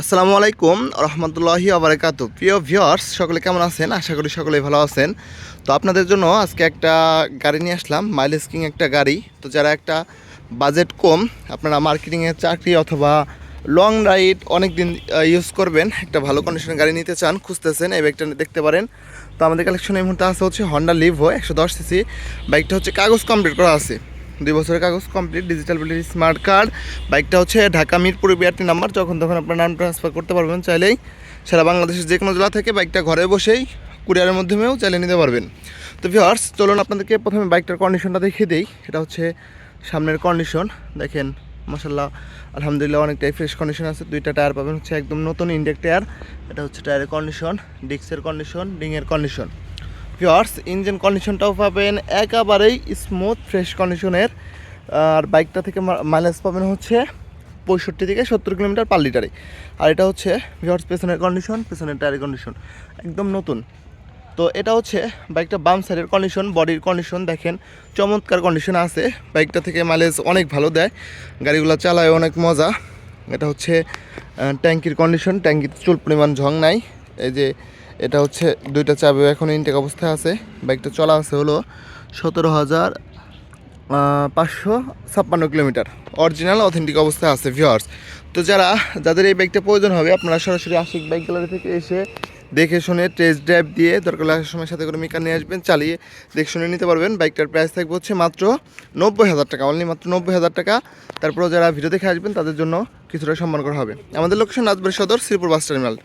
আসসালামু আলাইকুম রহমতুল্লাহি আবরাকাতু। প্রিয় ভিউয়ার্স, সকলে কেমন আছেন? আশা করি সকলেই ভালো আছেন। তো আপনাদের জন্য আজকে একটা গাড়ি নিয়ে আসলাম, মাইলেজ কিং একটা গাড়ি। তো যারা একটা বাজেট কম, আপনারা মার্কেটিংয়ের চাকরি অথবা লং রাইড অনেক দিন ইউজ করবেন, একটা ভালো কন্ডিশনের গাড়ি নিতে চান, খুঁজতেছেন, এই বাইকটা দেখতে পারেন। তো আমাদের কালেকশন এই মুহূর্তে আছে হচ্ছে হন্ডা লিভো 110 সিসি। বাইকটা হচ্ছে কাগজ কমপ্লিট করা আছে, 2 বছরের কাগজ কমপ্লিট, ডিজিটাল বিলিটি স্মার্ট কার্ড। বাইকটা হচ্ছে ঢাকা মিরপুর বিআরটি নাম্বার, যখন তখন আপনার নাম ট্রান্সফার করতে পারবেন চাইলেই। সারা বাংলাদেশের যে কোনো জেলা থেকে বাইকটা ঘরে বসেই কুরিয়ারের মাধ্যমেও চাইলে নিতে পারবেন। তো ভিউয়ার্স, চলুন আপনাদেরকে প্রথমে বাইকটার কন্ডিশনটা দেখিয়ে দিই। এটা হচ্ছে সামনের কন্ডিশন, দেখেন মাশাআল্লাহ আলহামদুলিল্লাহ অনেকটাই ফ্রেশ কন্ডিশন আছে। 2টা টায়ার পাবেন হচ্ছে একদম নতুন ইনটেক টায়ার। এটা হচ্ছে টায়ারের কন্ডিশন, ডিস্কের কন্ডিশন, রিংয়ের কন্ডিশন। ভিউয়ার্স, ইঞ্জিন কন্ডিশনটাও পাবেন একেবারেই স্মুথ ফ্রেশ কন্ডিশনের। আর বাইকটা থেকে মাইলেজ পাবেন হচ্ছে 65 থেকে 70 কিলোমিটার পার লিটারে। আর এটা হচ্ছে ভিউয়ার্স পেছনের কন্ডিশন, পেছনের টায়ারের কন্ডিশন একদম নতুন। তো এটা হচ্ছে বাইকটা বাম সাইডের কন্ডিশন, বডির কন্ডিশন দেখেন চমৎকার কন্ডিশন আছে। বাইকটা থেকে মাইলেজ অনেক ভালো দেয়, গাড়িগুলো চালায় অনেক মজা। এটা হচ্ছে ট্যাঙ্কির কন্ডিশন, ট্যাঙ্কিতে চুল পরিমাণ ঝং নাই। এই যে এটা হচ্ছে 2টা চাবিও এখন ইনটেক অবস্থায় আছে। বাইকটা চলা আছে হলো 17,556 কিলোমিটার, অরিজিনাল অথেন্টিক অবস্থায় আছে ভিউয়ার্স। তো যাদের এই বাইকটা প্রয়োজন হবে, আপনারা সরাসরি আশিক বাইক গ্যালারি থেকে এসে দেখে শুনে টেস্ট ড্রাইভ দিয়ে দরকার লাগার সময় সাথে করে মিকার নিয়ে আসবেন, চালিয়ে দেখে শুনে নিতে পারবেন। বাইকটার প্রাইস থাকবে হচ্ছে মাত্র 90,000 টাকা, অনলি মাত্র 90,000 টাকা। তারপরেও যারা ভিডিও দেখে আসবেন তাদের জন্য কিছুটা সম্মান করা হবে। আমাদের লোকেশন রাজবাড়ী সদর, শ্রীপুর বাস টার্মিনাল।